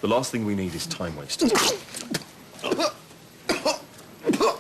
The last thing we need is time wasters. All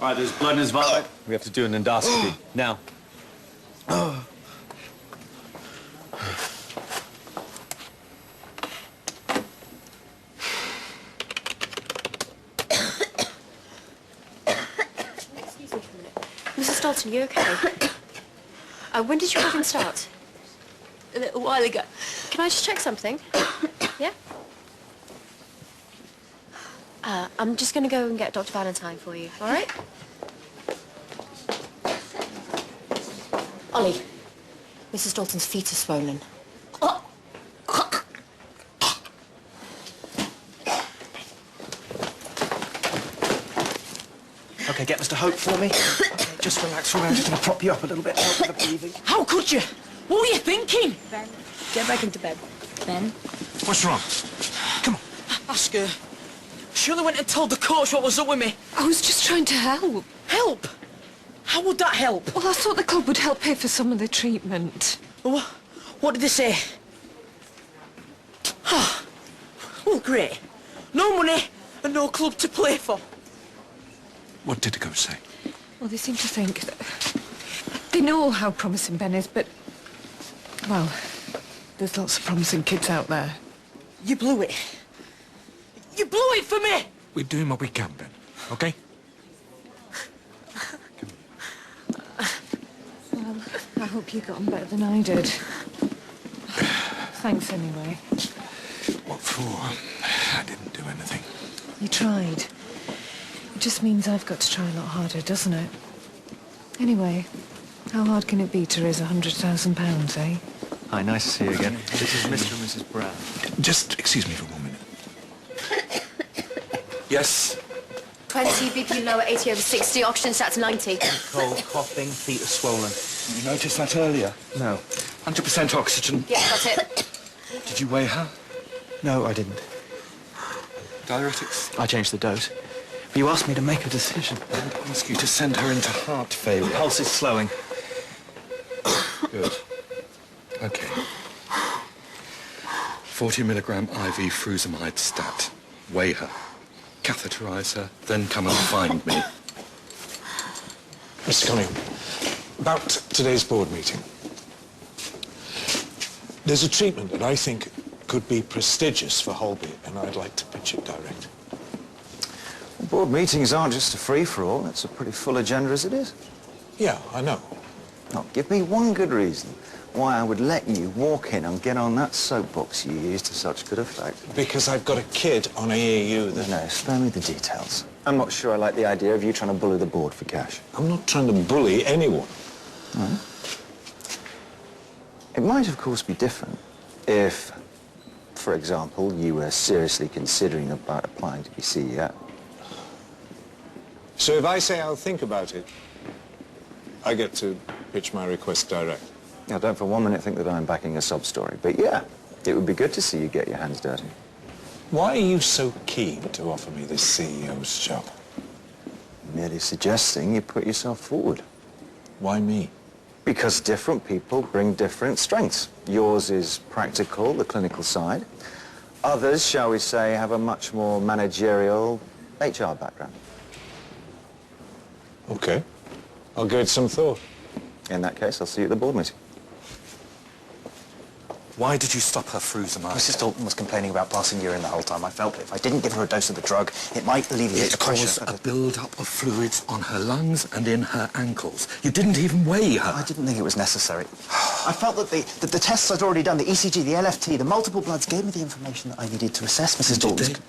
right, there's blood in his vomit. We have to do an endoscopy. Now. Excuse me for a minute. Mrs. Dalton, you okay? When did your coughing start? A little while ago. Can I just check something? Yeah? I'm just going to go and get Dr. Valentine for you, all right? Ollie, Mrs. Dalton's feet are swollen. OK, get Mr. Hope for me. Just relax for a minute. I'm just going to prop you up a little bit, help with the breathing. How could you? What were you thinking? Ben, get back into bed. Ben? What's wrong? Come on. Ask her. She only went and told the coach what was up with me. I was just trying to help. Help? How would that help? Well, I thought the club would help pay for some of the treatment. What did they say? Well, great. No money and no club to play for. What did the coach say? Well, they seem to think that... They know how promising Ben is, but... Well, there's lots of promising kids out there. You blew it. You blew it for me! We're doing what we can, Ben. OK? Well, I hope you got on better than I did. Thanks anyway. What for? I didn't do anything. You tried. It just means I've got to try a lot harder, doesn't it? Anyway, how hard can it be to raise £100,000, eh? Hi, nice to see you again. This is Mr. and Mrs. Brown. Just excuse me for 1 minute. Yes? 20, BP lower, 80/60, oxygen stats 90. Cold, coughing, feet are swollen. You noticed that earlier? No. 100% oxygen. Yeah, that's it. Did you weigh her? No, I didn't. Diuretics? I changed the dose. But you asked me to make a decision. I didn't ask you to send her into heart failure. Pulse is slowing. Good. OK. 40 milligram IV frusemide stat. Weigh her. Catheterize her, then come and find me. Mr. Conning, about today's board meeting. There's a treatment that I think could be prestigious for Holby, and I'd like to pitch it direct. Board meetings aren't just a free-for-all. It's a pretty full agenda as it is. Yeah, I know. Now, give me one good reason why I would let you walk in and get on that soapbox you used to such good effect. Because I've got a kid on AAU that... No, spare me the details. I'm not sure I like the idea of you trying to bully the board for cash. I'm not trying to bully anyone. No. It might, of course, be different if, for example, you were seriously considering about applying to be CEO. So if I say I'll think about it, I get to pitch my request direct. Now, don't for 1 minute think that I'm backing a sob story, but yeah, it would be good to see you get your hands dirty. Why are you so keen to offer me this CEO's job? Merely suggesting you put yourself forward. Why me? Because different people bring different strengths. Yours is practical, the clinical side. Others, shall we say, have a much more managerial HR background. Okay. I'll give it some thought. In that case, I'll see you at the board meeting. Why did you stop her frusemide? Mrs. Dalton was complaining about passing urine the whole time. I felt that if I didn't give her a dose of the drug, it might alleviate the It caused a build-up of fluids on her lungs and in her ankles. You didn't even weigh her. I didn't think it was necessary. I felt that the tests I'd already done, the ECG, the LFT, the multiple bloods, gave me the information that I needed to assess Mrs. Dalton. Did they?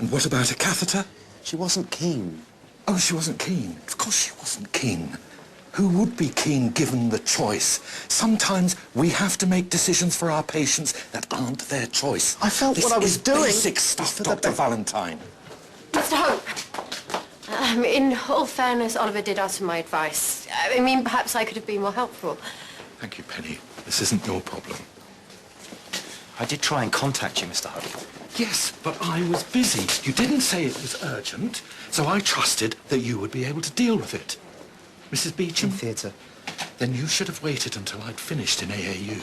And what about a catheter? She wasn't keen. Oh, she wasn't keen. Of course she wasn't keen. Who would be keen given the choice? Sometimes we have to make decisions for our patients that aren't their choice. I felt what I was doing... This is basic stuff, Dr. Valentine. Mr. Hope, in all fairness, Oliver did ask for my advice. I mean, perhaps I could have been more helpful. Thank you, Penny. This isn't your problem. I did try and contact you, Mr. Hope. Yes, but I was busy. You didn't say it was urgent, so I trusted that you would be able to deal with it. Mrs. Beecham? In theatre. Then you should have waited until I'd finished in AAU.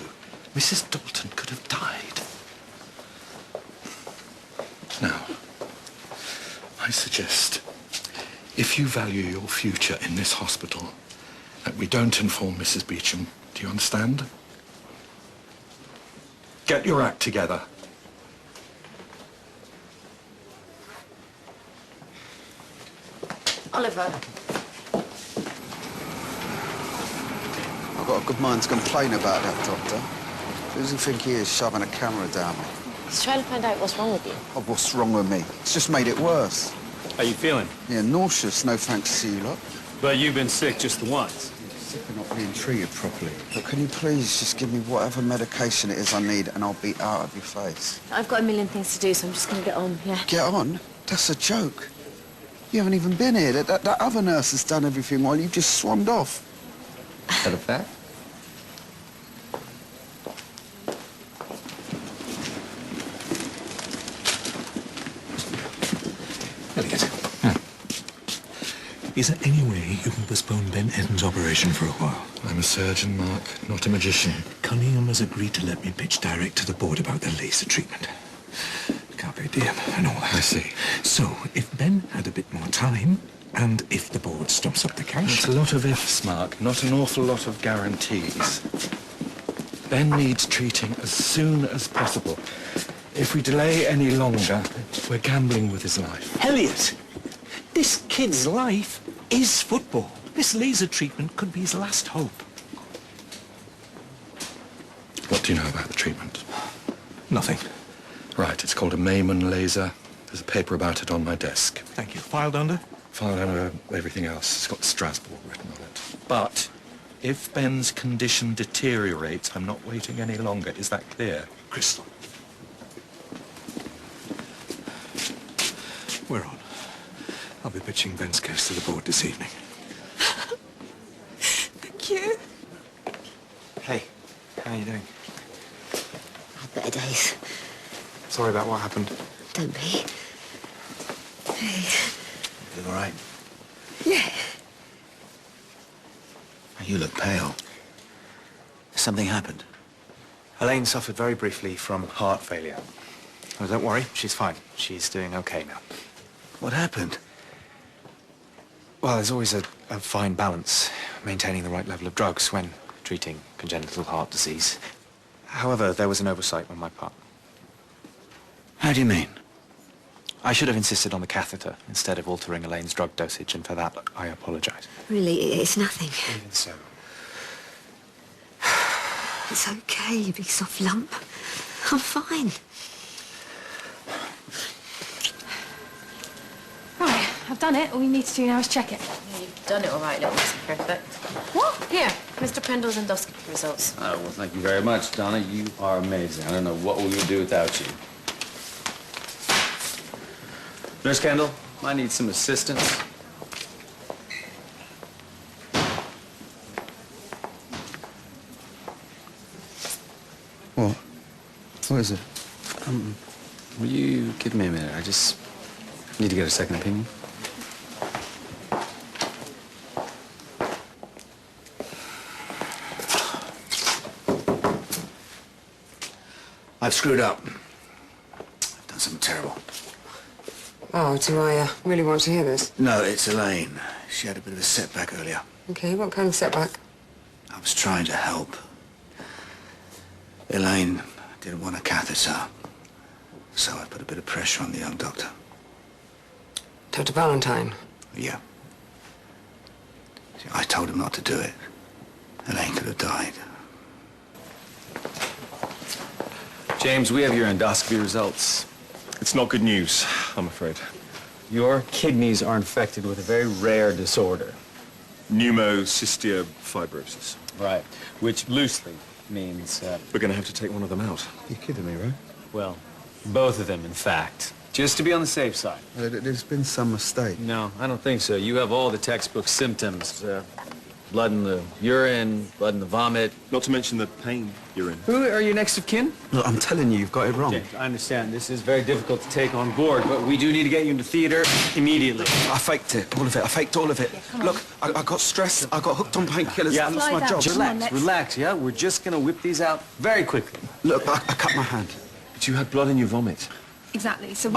Mrs. Dalton could have died. Now, I suggest, if you value your future in this hospital, that we don't inform Mrs. Beecham. Do you understand? Get your act together. Oliver. I've got a good mind to complain about that doctor. Who does he think he is, shoving a camera down me? He's trying to find out what's wrong with you. Oh, what's wrong with me? It's just made it worse. How you feeling? Yeah, nauseous, no thanks to you lot. But you've been sick just the once. Sick of not being treated properly. But can you please just give me whatever medication it is I need and I'll be out of your face? I've got a million things to do, so I'm just going to get on, yeah? Get on? That's a joke. You haven't even been here. That other nurse has done everything while you just swarmed off. Is that a fact? Elliot. Is there any way you can postpone Ben Eden's operation for a while? I'm a surgeon, Mark, not a magician. Cunningham has agreed to let me pitch direct to the board about the laser treatment. Carpe diem and all that. I see. So, if Ben had a bit more time, and if the board stumps up the cash... It's a lot of ifs, Mark, not an awful lot of guarantees. Ben needs treating as soon as possible. If we delay any longer, we're gambling with his life. Elliot! This kid's life is football. This laser treatment could be his last hope. What do you know about the treatment? Nothing. Right, it's called a Mayman laser. There's a paper about it on my desk. Thank you. Filed under? Filed under everything else. It's got Strasbourg written on it. But if Ben's condition deteriorates, I'm not waiting any longer. Is that clear? Crystal. We're on. I'll be pitching Ben's case to the board this evening. Thank you. Hey, how are you doing? I've better days. Sorry about what happened. Don't be. Hey. You all right? Yeah. You look pale. Something happened. Elaine suffered very briefly from heart failure. Oh, don't worry, she's fine. She's doing okay now. What happened? Well, there's always a fine balance, maintaining the right level of drugs when treating congenital heart disease. However, there was an oversight on my part. How do you mean? I should have insisted on the catheter instead of altering Elaine's drug dosage, and for that, I apologize. Really, it's nothing. Even so. It's okay, you big soft lump. I'm fine. Right, I've done it. All we need to do now is check it. Yeah, you've done it all right, little Mr. Perfect. What? Here, Mr. Pendle's endoscopy results. Oh, well, thank you very much, Donna. You are amazing. I don't know what we would do without you. Nurse Kendall, I need some assistance. What? What is it? Will you give me a minute? I just need to get a second opinion. I've screwed up. I've done something terrible. Oh, do I really want to hear this? No, it's Elaine. She had a bit of a setback earlier. Okay, what kind of setback? I was trying to help. Elaine didn't want a catheter, so I put a bit of pressure on the young doctor. Dr. Valentine? Yeah. See, I told him not to do it. Elaine could have died. James, we have your endoscopy results. It's not good news, I'm afraid. Your kidneys are infected with a very rare disorder. Pneumocystia fibrosis. Right. Which loosely means, We're going to have to take one of them out. You're kidding me, right? well, both of them, in fact. Just to be on the safe side. There's been some mistake. No, I don't think so. You have all the textbook symptoms. Blood in the urine, blood in the vomit. Not to mention the pain you're in. Who are your next of kin? Look, I'm telling you, you've got it wrong. James, I understand this is very difficult to take on board, but we do need to get you into theater immediately. I faked it, all of it. I faked all of it. Look, I got stressed. I got hooked on painkillers. Yeah, I lost my job. Relax, yeah? We're just gonna whip these out very quickly. Look, I cut my hand. But you had blood in your vomit. Exactly, so I